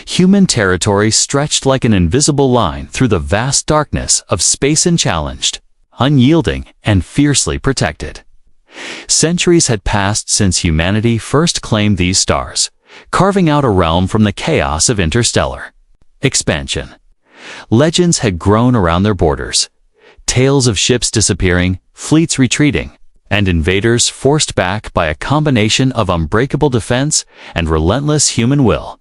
Human territory stretched like an invisible line through the vast darkness of space, unchallenged, unyielding, and fiercely protected. Centuries had passed since humanity first claimed these stars, carving out a realm from the chaos of interstellar expansion. Legends had grown around their borders, tales of ships disappearing, fleets retreating, and invaders forced back by a combination of unbreakable defense and relentless human will.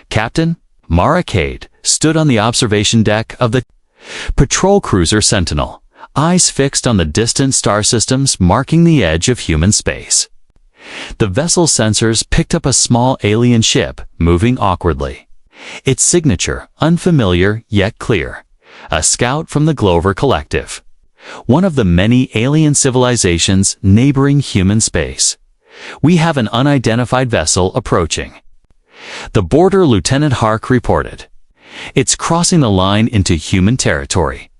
Captain Mara Cade stood on the observation deck of the patrol cruiser Sentinel, eyes fixed on the distant star systems marking the edge of human space. The vessel's sensors picked up a small alien ship moving awkwardly, its signature unfamiliar yet clear, a scout from the Glover Collective, one of the many alien civilizations neighboring human space. "We have an unidentified vessel approaching," the border Lieutenant Hark reported. "It's crossing the line into human territory."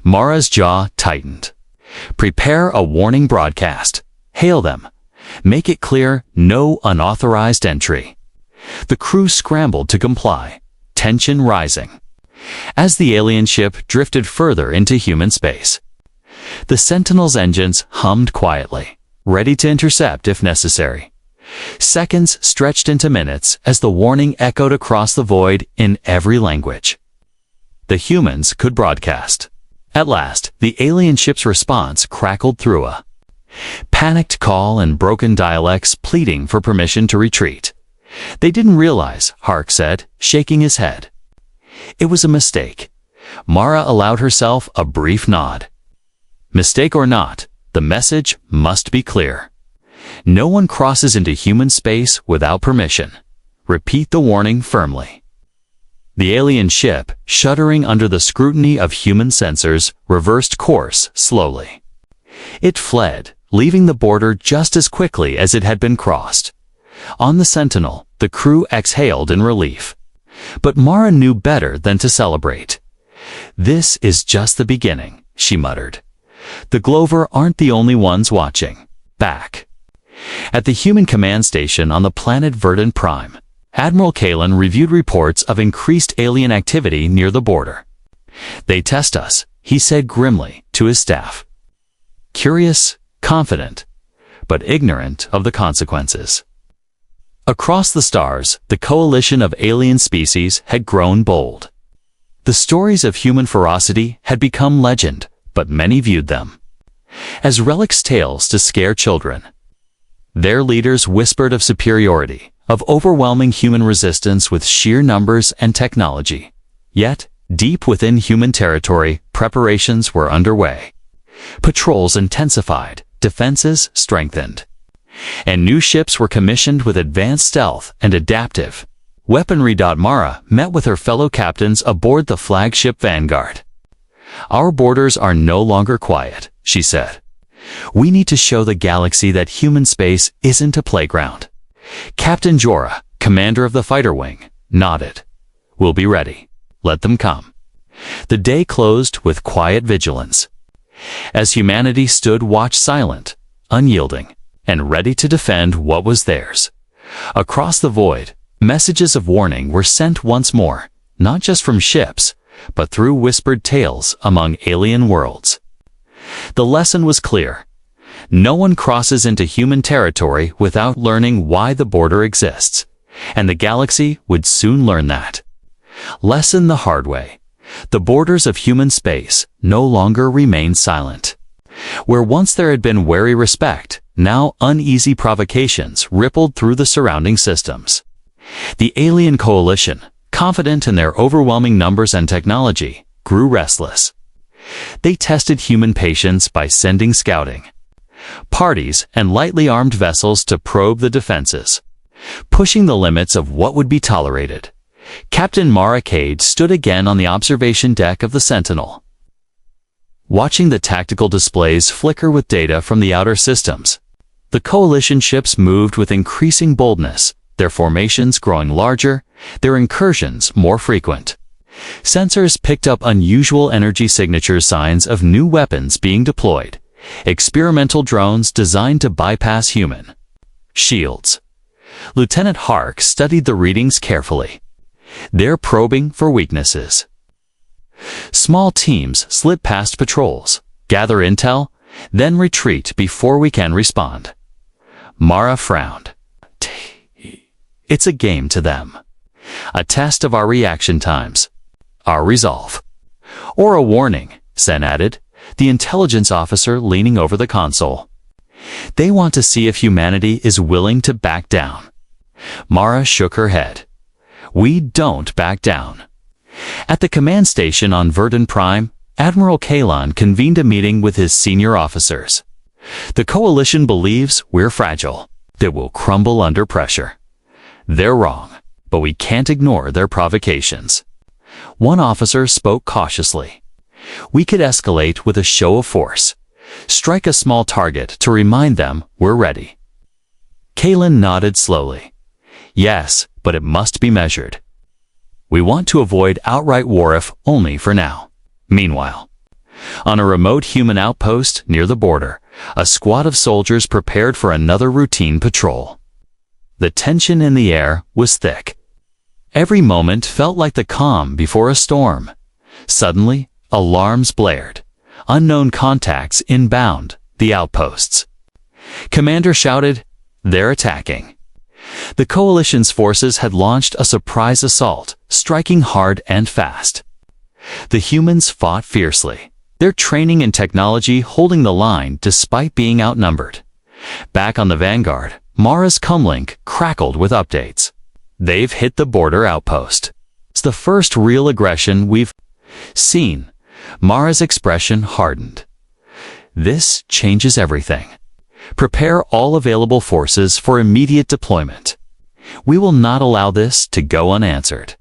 Mara's jaw tightened. "Prepare a warning broadcast. Hail them. Make it clear, no unauthorized entry." The crew scrambled to comply, tension rising, as the alien ship drifted further into human space. The Sentinel's engines hummed quietly, ready to intercept if necessary. Seconds stretched into minutes as the warning echoed across the void in every language. The humans could broadcast. At last, the alien ship's response crackled through a panicked call and broken dialects pleading for permission to retreat. "They didn't realize," Hark said, shaking his head. "It was a mistake." Mara allowed herself a brief nod. Mistake or not, the message must be clear. No one crosses into human space without permission. Repeat the warning firmly. The alien ship, shuddering under the scrutiny of human sensors, reversed course slowly. It fled, leaving the border just as quickly as it had been crossed. On the Sentinel, the crew exhaled in relief. But Mara knew better than to celebrate. "This is just the beginning," she muttered. "The Glover aren't the only ones watching." Back at the human command station on the planet Verdant Prime, Admiral Kalen reviewed reports of increased alien activity near the border. "They test us," he said grimly to his staff. Curious, confident, but ignorant of the consequences. Across the stars, the coalition of alien species had grown bold. The stories of human ferocity had become legend, but many viewed them as relics, tales to scare children. Their leaders whispered of superiority, of overwhelming human resistance with sheer numbers and technology. Yet, deep within human territory, preparations were underway. Patrols intensified, defenses strengthened, and new ships were commissioned with advanced stealth and adaptive weaponry. Mara met with her fellow captains aboard the flagship Vanguard. "Our borders are no longer quiet," she said. "We need to show the galaxy that human space isn't a playground." Captain Jorah, commander of the fighter wing, nodded. "We'll be ready. Let them come." The day closed with quiet vigilance, as humanity stood watch silent, unyielding, and ready to defend what was theirs. Across the void, messages of warning were sent once more, not just from ships, but through whispered tales among alien worlds. The lesson was clear. No one crosses into human territory without learning why the border exists, and the galaxy would soon learn that lesson the hard way. The borders of human space no longer remain silent. Where once there had been wary respect, now uneasy provocations rippled through the surrounding systems. The alien coalition, confident in their overwhelming numbers and technology, grew restless. They tested human patience by sending scouting parties and lightly armed vessels to probe the defenses, pushing the limits of what would be tolerated. Captain Mara Cade stood again on the observation deck of the Sentinel, watching the tactical displays flicker with data from the outer systems. The coalition ships moved with increasing boldness, their formations growing larger, their incursions more frequent. Sensors picked up unusual energy signature signs of new weapons being deployed, experimental drones designed to bypass human shields. Lieutenant Hark studied the readings carefully. They're probing for weaknesses. Small teams slip past patrols, gather intel, then retreat before we can respond. Mara frowned. It's a game to them. A test of our reaction times, our resolve. Or a warning, Sen added, the intelligence officer leaning over the console. They want to see if humanity is willing to back down. Mara shook her head. We don't back down. At the command station on Verdun Prime, Admiral Kalon convened a meeting with his senior officers. The coalition believes we're fragile, that we'll crumble under pressure. They're wrong, but we can't ignore their provocations. One officer spoke cautiously. We could escalate with a show of force. Strike a small target to remind them we're ready. Kalon nodded slowly. Yes, but it must be measured. We want to avoid outright war if only for now. Meanwhile, on a remote human outpost near the border, a squad of soldiers prepared for another routine patrol. The tension in the air was thick. Every moment felt like the calm before a storm. Suddenly, alarms blared. Unknown contacts inbound the outposts. Commander shouted, "They're attacking." The coalition's forces had launched a surprise assault, striking hard and fast. The humans fought fiercely, their training and technology holding the line despite being outnumbered. Back on the Vanguard, Mara's comlink crackled with updates. They've hit the border outpost. It's the first real aggression we've seen. Mara's expression hardened. This changes everything. Prepare all available forces for immediate deployment. We will not allow this to go unanswered.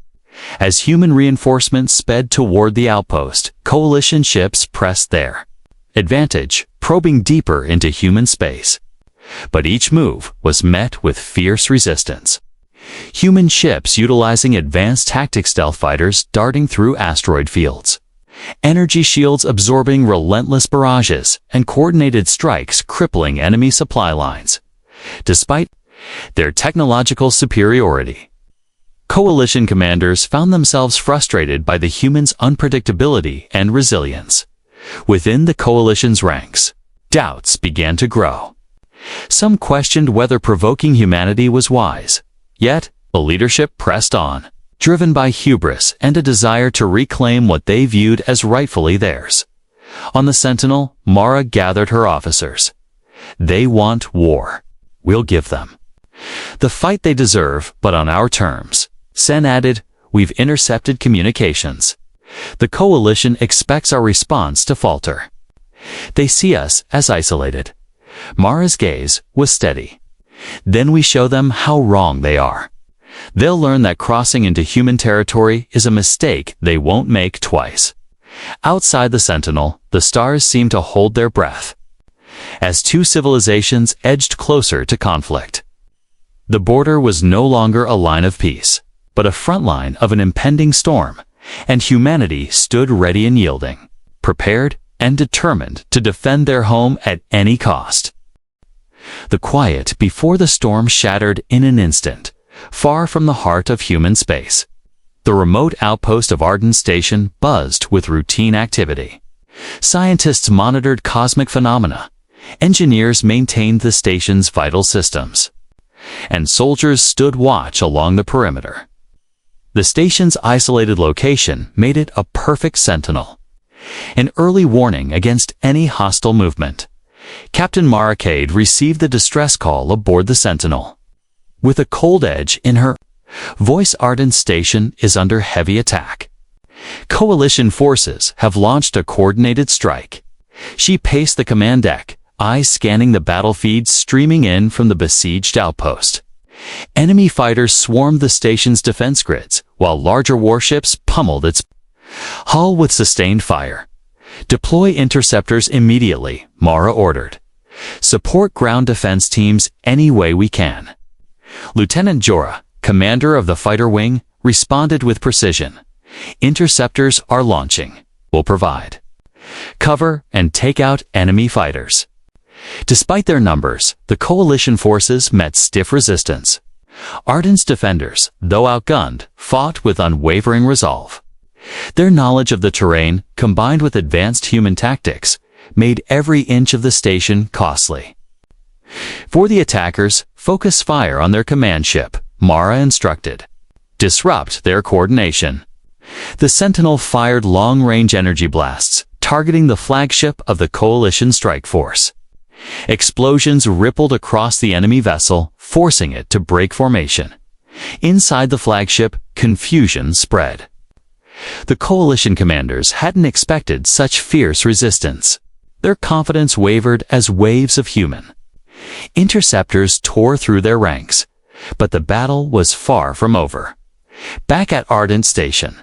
As human reinforcements sped toward the outpost, coalition ships pressed their advantage, probing deeper into human space. But each move was met with fierce resistance. Human ships utilizing advanced tactic stealth fighters darting through asteroid fields. Energy shields absorbing relentless barrages and coordinated strikes crippling enemy supply lines. Despite their technological superiority, coalition commanders found themselves frustrated by the humans' unpredictability and resilience. Within the coalition's ranks, doubts began to grow. Some questioned whether provoking humanity was wise. Yet, the leadership pressed on, driven by hubris and a desire to reclaim what they viewed as rightfully theirs. On the Sentinel, Mara gathered her officers. They want war. We'll give them the fight they deserve, but on our terms. Sen added, we've intercepted communications. The coalition expects our response to falter. They see us as isolated. Mara's gaze was steady. Then we show them how wrong they are. They'll learn that crossing into human territory is a mistake they won't make twice. Outside the Sentinel, the stars seemed to hold their breath, as two civilizations edged closer to conflict. The border was no longer a line of peace, but a front line of an impending storm, and humanity stood ready and yielding, prepared and determined to defend their home at any cost. The quiet before the storm shattered in an instant, far from the heart of human space. The remote outpost of Arden Station buzzed with routine activity. Scientists monitored cosmic phenomena. Engineers maintained the station's vital systems. And soldiers stood watch along the perimeter. The station's isolated location made it a perfect sentinel, an early warning against any hostile movement. Captain Maracade received the distress call aboard the Sentinel. With a cold edge in her voice, Arden Station is under heavy attack. Coalition forces have launched a coordinated strike. She paced the command deck, eyes scanning the battle feed streaming in from the besieged outpost. Enemy fighters swarmed the station's defense grids, while larger warships pummeled its hull with sustained fire. Deploy interceptors immediately, Mara ordered. Support ground defense teams any way we can. Lieutenant Jorah, commander of the fighter wing, responded with precision. Interceptors are launching. We'll provide cover and take out enemy fighters. Despite their numbers, the coalition forces met stiff resistance. Arden's defenders, though outgunned, fought with unwavering resolve. Their knowledge of the terrain, combined with advanced human tactics, made every inch of the station costly. For the attackers, focus fire on their command ship, Mara instructed. Disrupt their coordination. The Sentinel fired long-range energy blasts, targeting the flagship of the Coalition strike force. Explosions rippled across the enemy vessel, forcing it to break formation. Inside the flagship, confusion spread. The Coalition commanders hadn't expected such fierce resistance. Their confidence wavered as waves of human. Interceptors tore through their ranks, but the battle was far from over. Back at Ardent Station,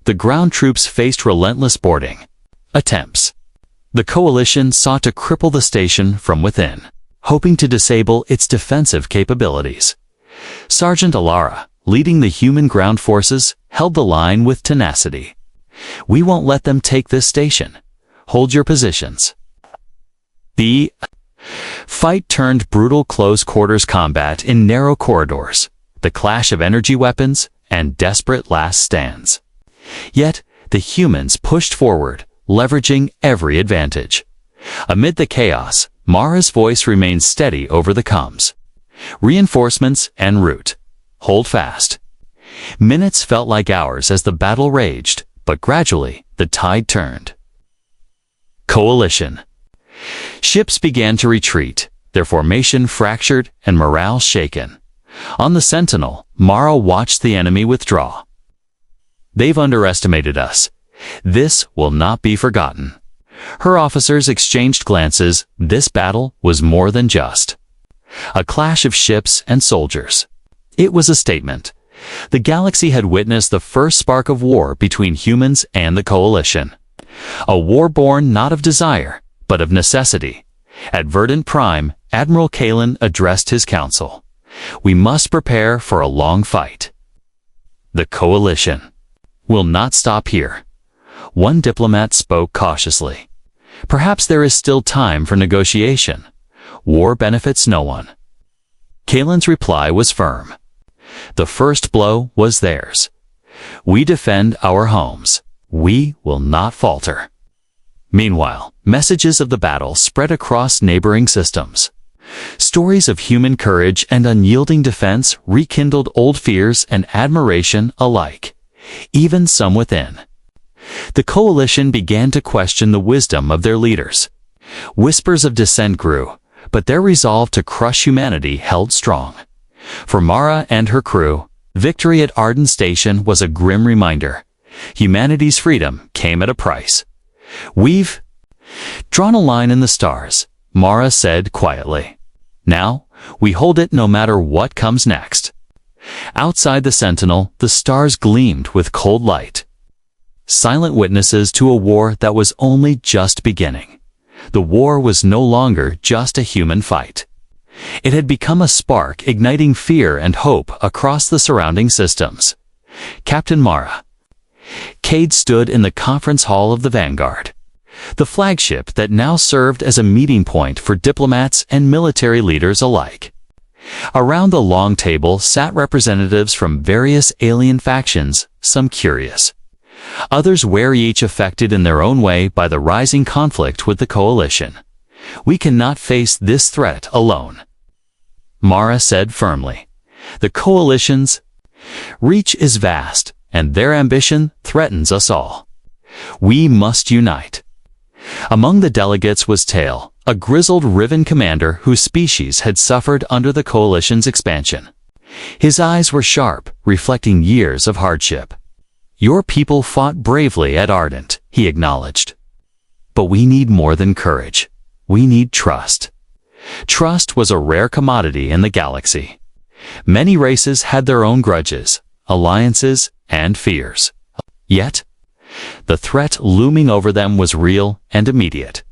the ground troops faced relentless boarding attempts. The Coalition sought to cripple the station from within, hoping to disable its defensive capabilities. Sergeant Alara, leading the human ground forces, held the line with tenacity. "We won't let them take this station. Hold your positions." The fight turned brutal close-quarters combat in narrow corridors, the clash of energy weapons, and desperate last stands. Yet, the humans pushed forward, leveraging every advantage. Amid the chaos, Mara's voice remained steady over the comms. "Reinforcements en route. Hold fast." Minutes felt like hours as the battle raged, but gradually, the tide turned. Coalition. Ships began to retreat, their formation fractured and morale shaken. On the Sentinel, Mara watched the enemy withdraw. "They've underestimated us. This will not be forgotten." Her officers exchanged glances. This battle was more than just a clash of ships and soldiers. It was a statement. The galaxy had witnessed the first spark of war between humans and the Coalition. A war born not of desire, but of necessity. At Verdant Prime, Admiral Kalen addressed his council. "We must prepare for a long fight. The Coalition will not stop here." One diplomat spoke cautiously. "Perhaps there is still time for negotiation. War benefits no one." Kalen's reply was firm. The first blow was theirs. "We defend our homes. We will not falter." Meanwhile, messages of the battle spread across neighboring systems. Stories of human courage and unyielding defense rekindled old fears and admiration alike, even some within. The Coalition began to question the wisdom of their leaders. Whispers of dissent grew, but their resolve to crush humanity held strong. For Mara and her crew, victory at Arden Station was a grim reminder. Humanity's freedom came at a price. "We've drawn a line in the stars," Mara said quietly. "Now, we hold it no matter what comes next." Outside the Sentinel, the stars gleamed with cold light. Silent witnesses to a war that was only just beginning. The war was no longer just a human fight. It had become a spark igniting fear and hope across the surrounding systems. Captain Mara. Cade stood in the conference hall of the Vanguard, the flagship that now served as a meeting point for diplomats and military leaders alike. Around the long table sat representatives from various alien factions, some curious, others wary, each affected in their own way by the rising conflict with the Coalition. "We cannot face this threat alone," Mara said firmly. "The Coalition's reach is vast, and their ambition threatens us all. We must unite." Among the delegates was Tail, a grizzled Riven commander whose species had suffered under the Coalition's expansion. His eyes were sharp, reflecting years of hardship. "Your people fought bravely at Ardent," he acknowledged. "But we need more than courage. We need trust." Trust was a rare commodity in the galaxy. Many races had their own grudges, alliances, and fears. Yet, the threat looming over them was real and immediate.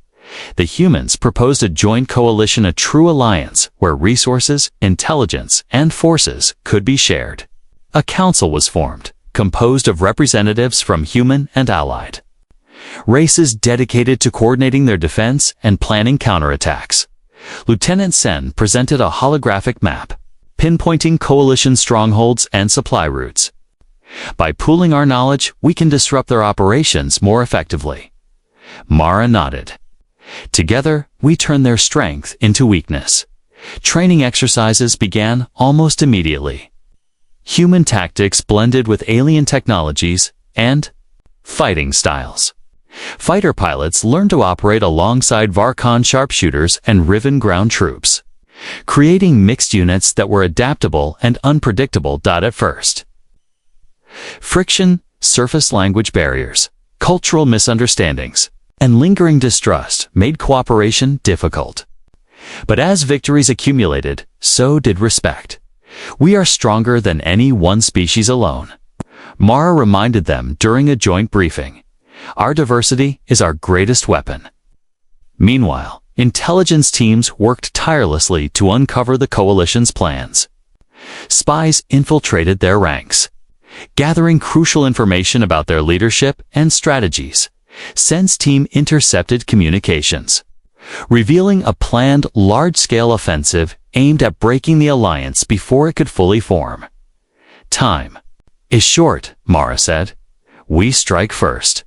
The humans proposed a joint coalition, a true alliance where resources, intelligence, and forces could be shared. A council was formed, composed of representatives from human and allied races dedicated to coordinating their defense and planning counterattacks. Lieutenant Sen presented a holographic map, pinpointing coalition strongholds and supply routes. By pooling our knowledge, we can disrupt their operations more effectively. Mara nodded. Together, we turned their strength into weakness. Training exercises began almost immediately. Human tactics blended with alien technologies and fighting styles. Fighter pilots learned to operate alongside Varkon sharpshooters and Riven ground troops, creating mixed units that were adaptable and unpredictable. At first, friction, surface language barriers, cultural misunderstandings, and lingering distrust made cooperation difficult. But as victories accumulated, so did respect. We are stronger than any one species alone. Mara reminded them during a joint briefing. Our diversity is our greatest weapon. Meanwhile, intelligence teams worked tirelessly to uncover the coalition's plans. Spies infiltrated their ranks, gathering crucial information about their leadership and strategies. Sense team intercepted communications, revealing a planned large-scale offensive aimed at breaking the alliance before it could fully form. Time is short, Mara said. We strike first.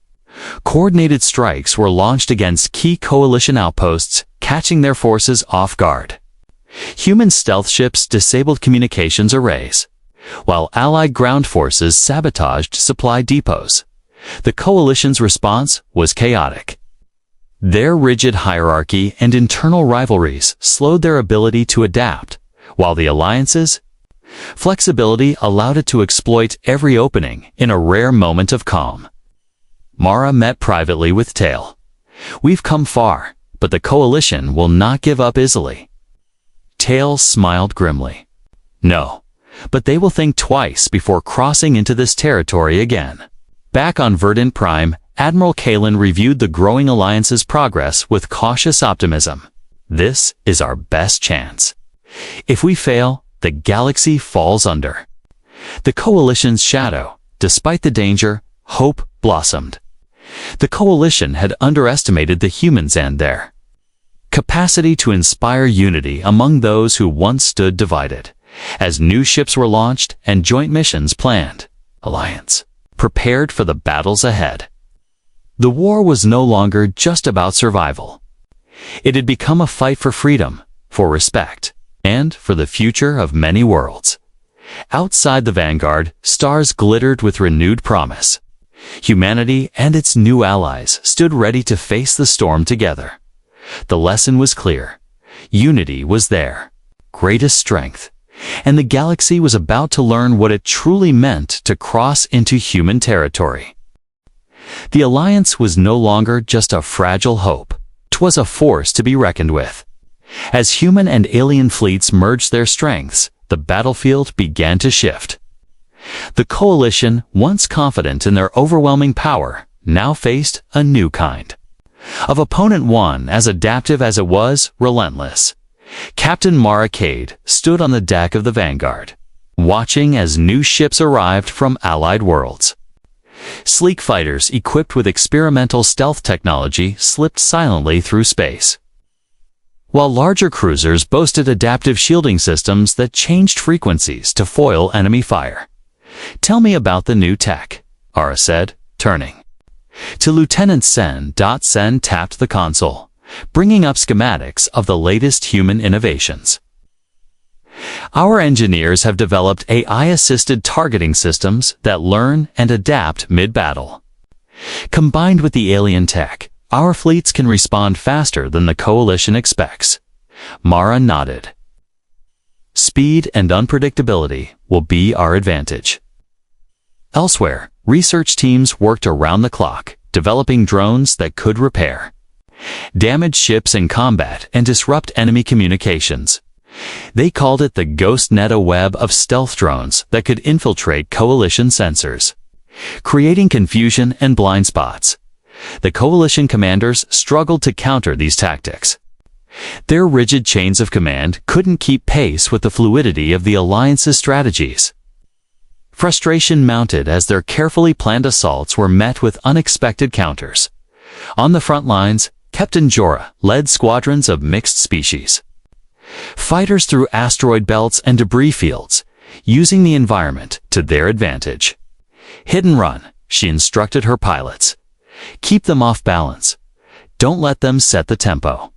Coordinated strikes were launched against key coalition outposts, catching their forces off guard. Human stealth ships disabled communications arrays, while Allied ground forces sabotaged supply depots. The coalition's response was chaotic. Their rigid hierarchy and internal rivalries slowed their ability to adapt, while the alliance's flexibility allowed it to exploit every opening in a rare moment of calm. Mara met privately with Tail. We've come far, but the coalition will not give up easily. Tail smiled grimly. No, but they will think twice before crossing into this territory again. Back on Verdant Prime, Admiral Kalen reviewed the growing alliance's progress with cautious optimism. This is our best chance. If we fail, the galaxy falls under. The coalition's shadow, despite the danger, hope blossomed. The coalition had underestimated the humans and their capacity to inspire unity among those who once stood divided. As new ships were launched and joint missions planned, Alliance prepared for the battles ahead. The war was no longer just about survival. It had become a fight for freedom, for respect, and for the future of many worlds. Outside the vanguard, stars glittered with renewed promise. Humanity and its new allies stood ready to face the storm together. The lesson was clear. Unity was their greatest strength, and the galaxy was about to learn what it truly meant to cross into human territory. The Alliance was no longer just a fragile hope. 'Twas a force to be reckoned with. As human and alien fleets merged their strengths, the battlefield began to shift. The coalition, once confident in their overwhelming power, now faced a new kind of opponent, one as adaptive as it was relentless. Captain Mara Cade stood on the deck of the Vanguard, watching as new ships arrived from allied worlds. Sleek fighters equipped with experimental stealth technology slipped silently through space, while larger cruisers boasted adaptive shielding systems that changed frequencies to foil enemy fire. "Tell me about the new tech," Ara said, turning to Lieutenant Sen. Sen tapped the console, bringing up schematics of the latest human innovations. "Our engineers have developed AI-assisted targeting systems that learn and adapt mid-battle. Combined with the alien tech, our fleets can respond faster than the Coalition expects." Mara nodded. "Speed and unpredictability will be our advantage." Elsewhere, research teams worked around the clock, developing drones that could repair damaged ships in combat and disrupt enemy communications. They called it the Ghost Net, a web of stealth drones that could infiltrate Coalition sensors, creating confusion and blind spots. The Coalition commanders struggled to counter these tactics. Their rigid chains of command couldn't keep pace with the fluidity of the Alliance's strategies. Frustration mounted as their carefully planned assaults were met with unexpected counters. On the front lines, Captain Jorah led squadrons of mixed species, Fighters through asteroid belts and debris fields, using the environment to their advantage. Hit and run, she instructed her pilots. Keep them off balance. Don't let them set the tempo.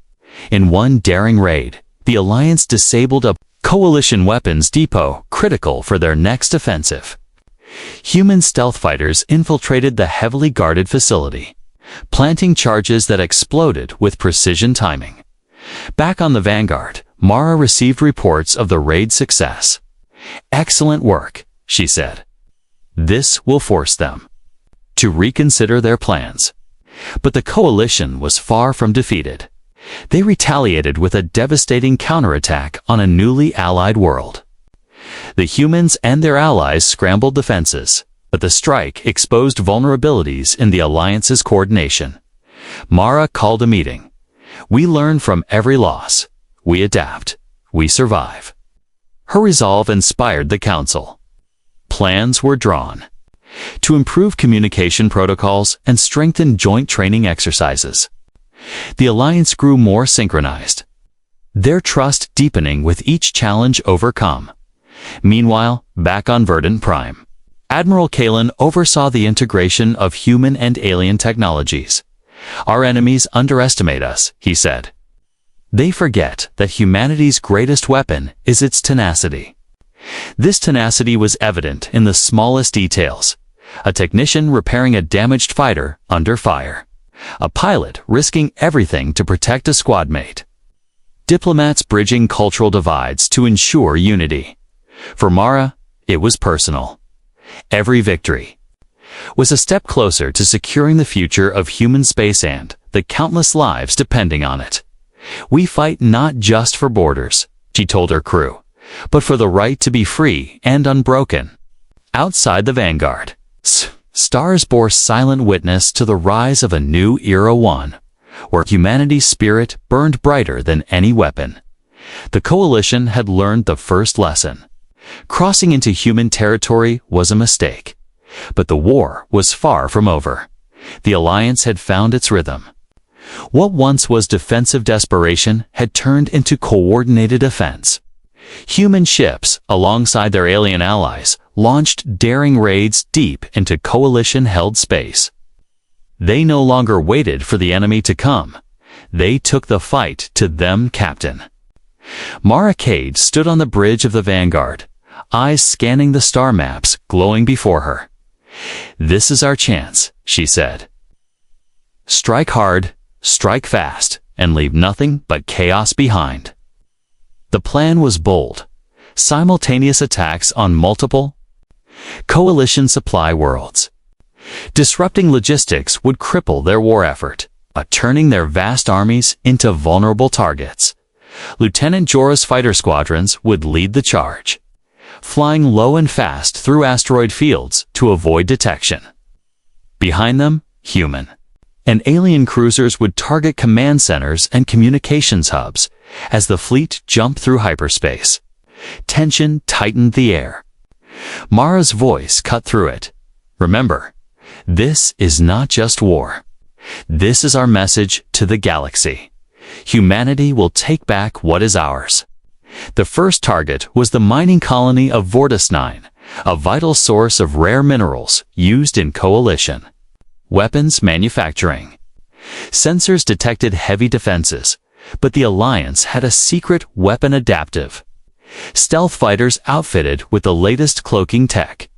In one daring raid, the Alliance disabled a Coalition weapons depot critical for their next offensive. Human stealth fighters infiltrated the heavily guarded facility, planting charges that exploded with precision timing. Back on the Vanguard, Mara received reports of the raid's success. "Excellent work," she said. "This will force them to reconsider their plans." But the Coalition was far from defeated. They retaliated with a devastating counterattack on a newly allied world. The humans and their allies scrambled defenses, but the strike exposed vulnerabilities in the Alliance's coordination. Mara called a meeting. "We learn from every loss. We adapt. We survive." Her resolve inspired the Council. Plans were drawn to improve communication protocols and strengthen joint training exercises. The Alliance grew more synchronized, their trust deepening with each challenge overcome. Meanwhile, back on Verdant Prime, Admiral Kalen oversaw the integration of human and alien technologies. "Our enemies underestimate us," he said. "They forget that humanity's greatest weapon is its tenacity." This tenacity was evident in the smallest details. A technician repairing a damaged fighter under fire. A pilot risking everything to protect a squad mate. Diplomats bridging cultural divides to ensure unity. For Mara, it was personal. Every victory was a step closer to securing the future of human space and the countless lives depending on it. "We fight not just for borders," she told her crew, "but for the right to be free and unbroken." Outside the Vanguard, stars bore silent witness to the rise of a new era one, where humanity's spirit burned brighter than any weapon. The Coalition had learned the first lesson. Crossing into human territory was a mistake. But the war was far from over. The Alliance had found its rhythm. What once was defensive desperation had turned into coordinated offense. Human ships, alongside their alien allies, launched daring raids deep into Coalition-held space. They no longer waited for the enemy to come. They took the fight to them, Captain. Mara Cade stood on the bridge of the Vanguard, eyes scanning the star maps glowing before her. "This is our chance," she said. "Strike hard, strike fast, and leave nothing but chaos behind." The plan was bold. Simultaneous attacks on multiple Coalition supply worlds. Disrupting logistics would cripple their war effort, turning their vast armies into vulnerable targets. Lieutenant Jorah's fighter squadrons would lead the charge, flying low and fast through asteroid fields to avoid detection. Behind them, human and alien cruisers would target command centers and communications hubs as the fleet jumped through hyperspace. Tension tightened the air. Mara's voice cut through it. "Remember, this is not just war. This is our message to the galaxy. Humanity will take back what is ours." The first target was the mining colony of Vortis 9, a vital source of rare minerals used in Coalition. Weapons manufacturing. Sensors detected heavy defenses, but the Alliance had a secret weapon adaptive. Stealth fighters outfitted with the latest cloaking tech.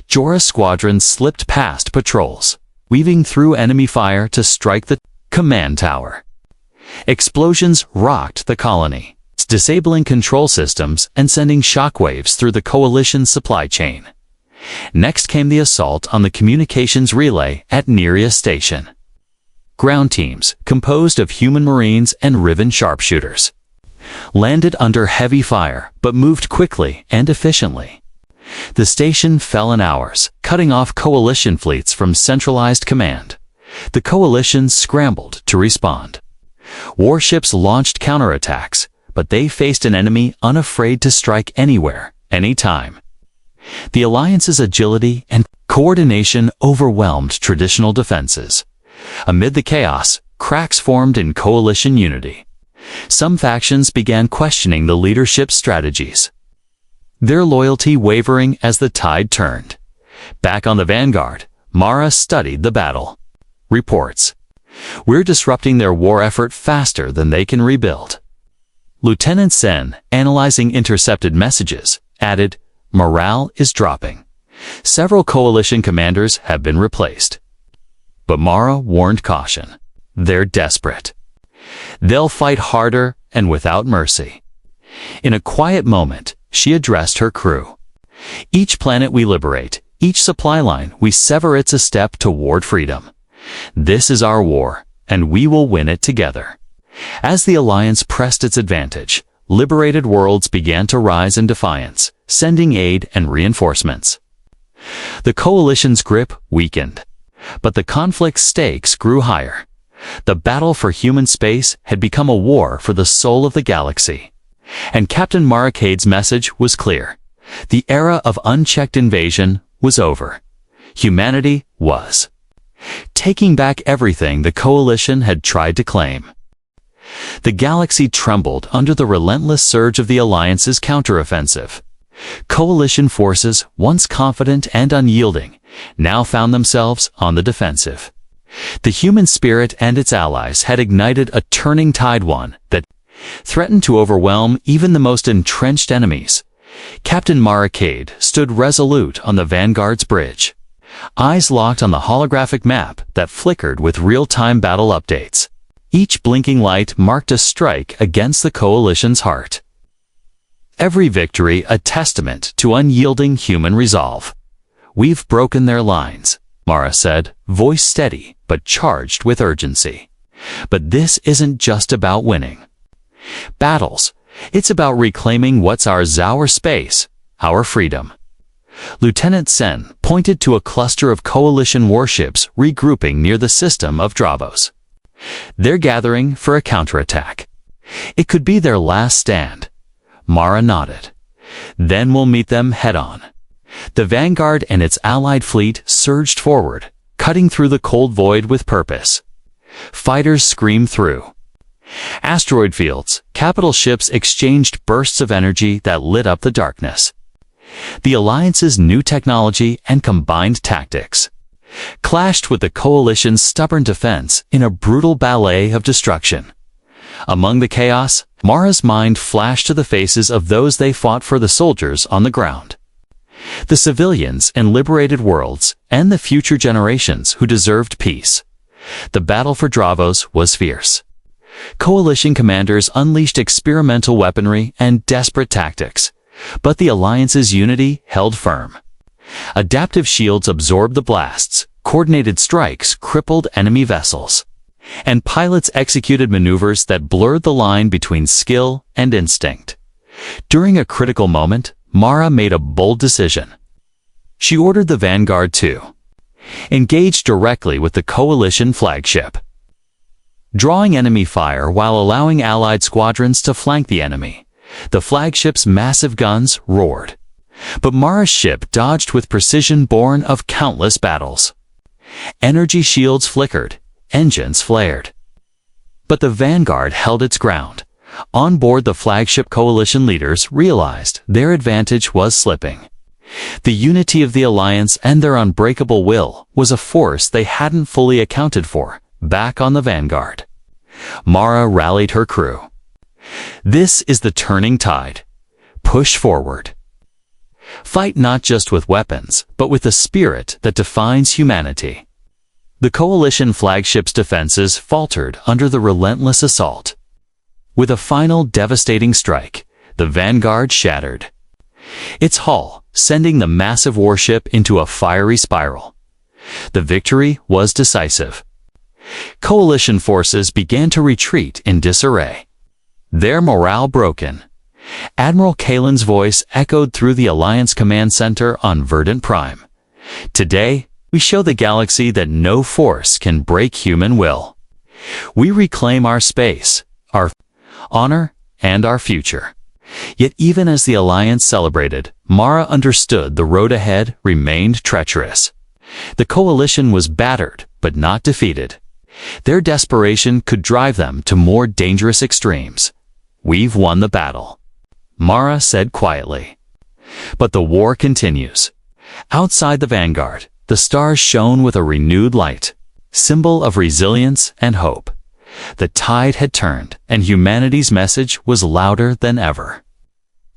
Jorah's squadron slipped past patrols, weaving through enemy fire to strike the command tower. Explosions rocked the colony, disabling control systems and sending shockwaves through the Coalition supply chain. Next came the assault on the communications relay at Neria Station. Ground teams, composed of human marines and Riven sharpshooters, landed under heavy fire but moved quickly and efficiently. The station fell in hours, cutting off Coalition fleets from centralized command. The Coalition scrambled to respond. Warships launched counterattacks, but they faced an enemy unafraid to strike anywhere, anytime. The Alliance's agility and coordination overwhelmed traditional defenses. Amid the chaos, cracks formed in Coalition unity. Some factions began questioning the leadership's strategies, their loyalty wavering as the tide turned. Back on the Vanguard, Mara studied the battle. Reports: "We're disrupting their war effort faster than they can rebuild." Lieutenant Sen, analyzing intercepted messages, added, "Morale is dropping. Several coalition commanders have been replaced." But Mara warned caution. They're desperate. They'll fight harder and without mercy. In a quiet moment, she addressed her crew. "Each planet we liberate, each supply line we sever, it's a step toward freedom. This is our war, and we will win it together." As the Alliance pressed its advantage, liberated worlds began to rise in defiance, sending aid and reinforcements. The Coalition's grip weakened, but the conflict's stakes grew higher. The battle for human space had become a war for the soul of the galaxy. And Captain Maracade's message was clear. The era of unchecked invasion was over. Humanity was taking back everything the Coalition had tried to claim. The galaxy trembled under the relentless surge of the Alliance's counteroffensive. Coalition forces, once confident and unyielding, now found themselves on the defensive. The human spirit and its allies had ignited a turning tide, one that threatened to overwhelm even the most entrenched enemies. Captain Maracade stood resolute on the Vanguard's bridge, eyes locked on the holographic map that flickered with real-time battle updates. Each blinking light marked a strike against the Coalition's heart. Every victory a testament to unyielding human resolve. "We've broken their lines," Mara said, voice steady but charged with urgency. "But this isn't just about winning battles. It's about reclaiming what's ours, our space, our freedom." Lieutenant Sen pointed to a cluster of Coalition warships regrouping near the system of Dravos. "They're gathering for a counterattack. It could be their last stand." Mara nodded. "Then we'll meet them head-on." The Vanguard and its allied fleet surged forward, cutting through the cold void with purpose. Fighters screamed through asteroid fields. Capital ships exchanged bursts of energy that lit up the darkness. The Alliance's new technology and combined tactics clashed with the Coalition's stubborn defense in a brutal ballet of destruction. Among the chaos, Mara's mind flashed to the faces of those they fought for, the soldiers on the ground, the civilians in liberated worlds, and the future generations who deserved peace. The battle for Dravos was fierce. Coalition commanders unleashed experimental weaponry and desperate tactics, but the Alliance's unity held firm. Adaptive shields absorbed the blasts, coordinated strikes crippled enemy vessels, and pilots executed maneuvers that blurred the line between skill and instinct. During a critical moment, Mara made a bold decision. She ordered the Vanguard to engage directly with the Coalition flagship, drawing enemy fire while allowing Allied squadrons to flank the enemy. The flagship's massive guns roared, but Mara's ship dodged with precision born of countless battles. Energy shields flickered, engines flared. But the Vanguard held its ground. On board the flagship, Coalition leaders realized their advantage was slipping. The unity of the Alliance and their unbreakable will was a force they hadn't fully accounted for. Back on the Vanguard, Mara rallied her crew. "This is the turning tide. Push forward. Fight not just with weapons, but with the spirit that defines humanity." The Coalition flagship's defenses faltered under the relentless assault. With a final devastating strike, the Vanguard shattered its hull, sending the massive warship into a fiery spiral. The victory was decisive. Coalition forces began to retreat in disarray, their morale broken. Admiral Kalen's voice echoed through the Alliance Command Center on Verdant Prime. "Today, we show the galaxy that no force can break human will. We reclaim our space, our honor, and our future." Yet even as the Alliance celebrated, Mara understood the road ahead remained treacherous. The Coalition was battered, but not defeated. Their desperation could drive them to more dangerous extremes. "We've won the battle," Mara said quietly. But the war continues. Outside the vanguard, the stars shone with a renewed light, symbol of resilience and hope. The tide had turned, and humanity's message was louder than ever.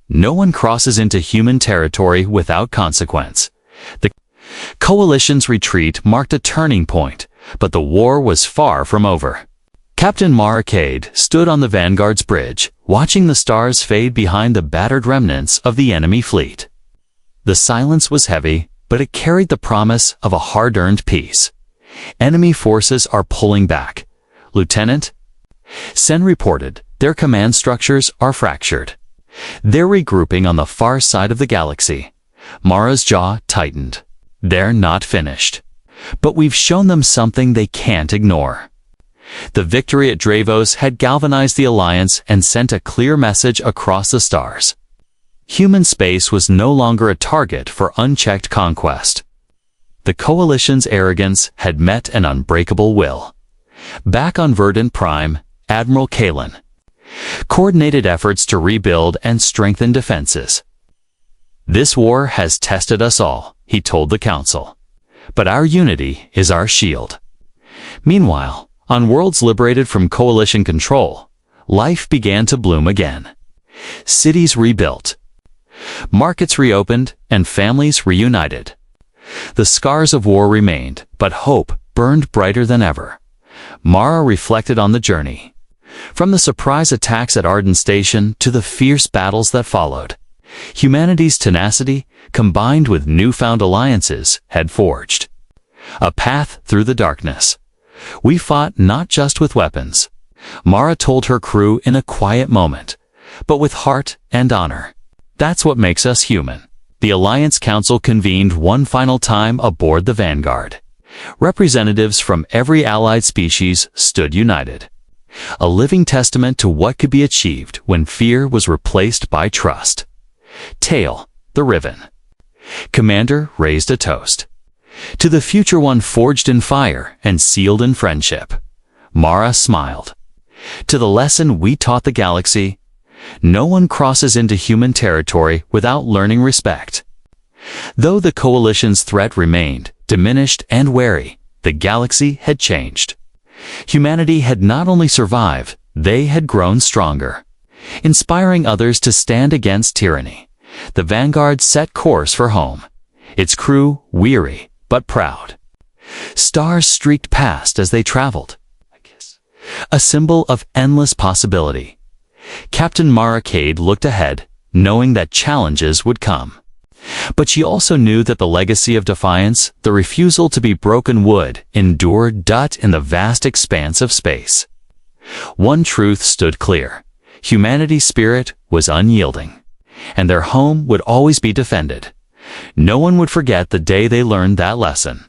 No one crosses into human territory without consequence. The coalition's retreat marked a turning point, but the war was far from over. Captain Mara Cade stood on the Vanguard's bridge, watching the stars fade behind the battered remnants of the enemy fleet. The silence was heavy, but it carried the promise of a hard-earned peace. "Enemy forces are pulling back, Lieutenant," Sen reported. "Their command structures are fractured. They're regrouping on the far side of the galaxy." Mara's jaw tightened. "They're not finished. But we've shown them something they can't ignore." The victory at Dravos had galvanized the Alliance and sent a clear message across the stars. Human space was no longer a target for unchecked conquest. The Coalition's arrogance had met an unbreakable will. Back on Verdant Prime, Admiral Kalen coordinated efforts to rebuild and strengthen defenses. "This war has tested us all," he told the Council. "But our unity is our shield." Meanwhile, on worlds liberated from Coalition control, life began to bloom again. Cities rebuilt, markets reopened, and families reunited. The scars of war remained, but hope burned brighter than ever. Mara reflected on the journey. From the surprise attacks at Arden Station to the fierce battles that followed, humanity's tenacity, combined with newfound alliances, had forged a path through the darkness. "We fought not just with weapons," Mara told her crew in a quiet moment, "but with heart and honor. That's what makes us human." The Alliance Council convened one final time aboard the Vanguard. Representatives from every allied species stood united, a living testament to what could be achieved when fear was replaced by trust. Tail, the Riven commander, raised a toast. "To the future one forged in fire and sealed in friendship." Mara smiled. "To the lesson we taught the galaxy, no one crosses into human territory without learning respect." Though the Coalition's threat remained, diminished and wary, the galaxy had changed. Humanity had not only survived, they had grown stronger. Inspiring others to stand against tyranny, the Vanguard set course for home, its crew weary but proud. Stars streaked past as they traveled, a symbol of endless possibility. Captain Mara Cade looked ahead, knowing that challenges would come. But she also knew that the legacy of defiance, the refusal to be broken, would endure in the vast expanse of space. One truth stood clear: humanity's spirit was unyielding, and their home would always be defended. No one would forget the day they learned that lesson.